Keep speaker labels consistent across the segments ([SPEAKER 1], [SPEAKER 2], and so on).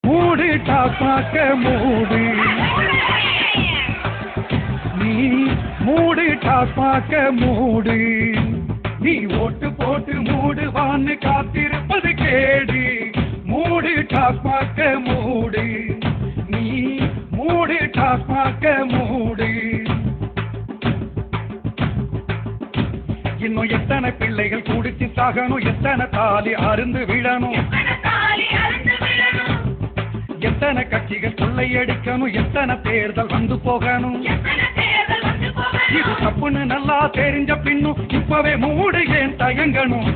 [SPEAKER 1] மூடு டாஸ்மாக மூடு, நீ மூடு டாஸ்மாக மூடு. நீ ஓட்டு போட்டு மூடுவான்னு காத்திருப்பது கேடு. மூடு டாஸ்மாக மூடு, நீ மூடு டாஸ்மாக மூடு. இன்னும் எத்தனை பிள்ளைகள் குடிச்சு சாகணும், எத்தனை தாலி அருந்து விழணும், எத்தனை கட்சிகள் கொள்ளையடிக்கணும், எத்தனை தேர்தல் வந்து போகணும். இது தப்புன்னு நல்லா தெரிஞ்ச பின்னும் இப்பவே மூடு, ஏன் தயங்கணும்?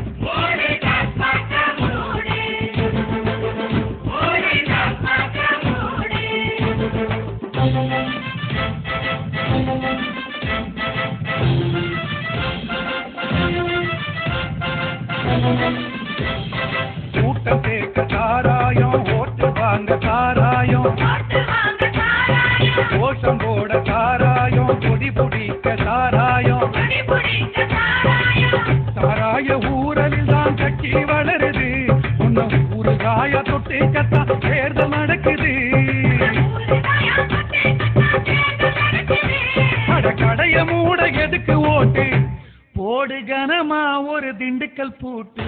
[SPEAKER 1] கூட்டம் சேர்க்க சாராயம், ஓட்டு வாங்க சாராயம், கோஷம் போட சாராயம், கொடி பிடிக்க சாராயம். சாராய ஊரலில் தான் கட்சி வளருது, உன்னும் ஊறுகாய தொட்டு கத்தா தேர்தல் நடக்குது. கடைய மூட எதுக்கு ஓட்டு போடு, கனமா ஒரு திண்டுக்கல் பூட்டு.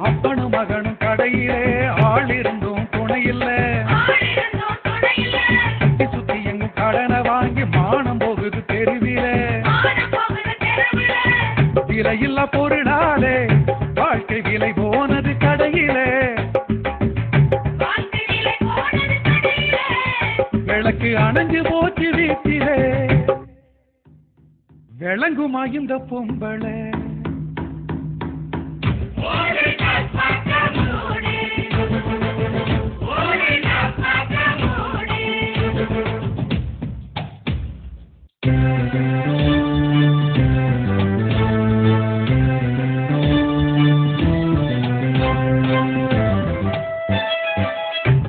[SPEAKER 1] அப்பனும் மகனும் கடையிலே ஆள் இருந்தும் துணை இல்ல, சுத்தி சுத்தி எங்கும் கடனை வாங்கி மானம் போகுது தெருவிலே. விலையில்லா பொருளாலே வாழ்க்கை விலை போனது கடையிலே. விளக்கு அணைஞ்சு போச்சு வீட்டிலே, விளங்குமா இந்த பொம்பளை?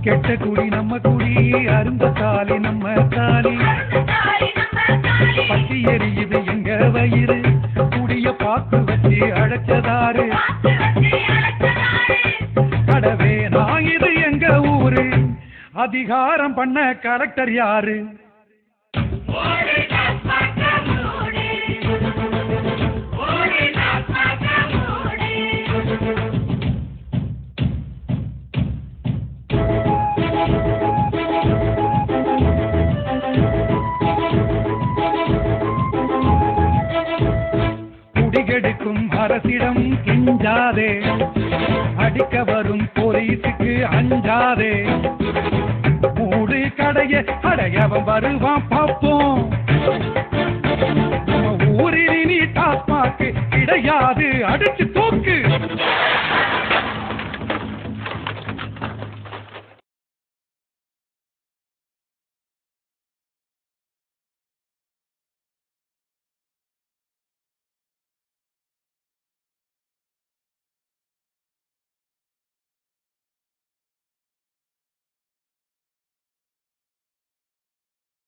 [SPEAKER 1] கெட்ட குடி நம்ம குடி, அருந்த தாலி நம்ம தாலி, பத்தி எரியுது எங்க வயிறு, குடிய பார்த்து வச்சு அழைச்சதாரு. கடவே நான் இது எங்க ஊரு, அதிகாரம் பண்ண கலெக்டர் யாரு? குடிகெடுக்கும் அரசிடம் கெஞ்சாதே, அடிக்க வரும் போலீஸுக்கு அஞ்சாதே. மூடு கடைய அடையவன் வருவான் பார்ப்போம். ஊரில் நீ டாஸ்மாக்கு கிடையாது, அடிச்சு தூக்க.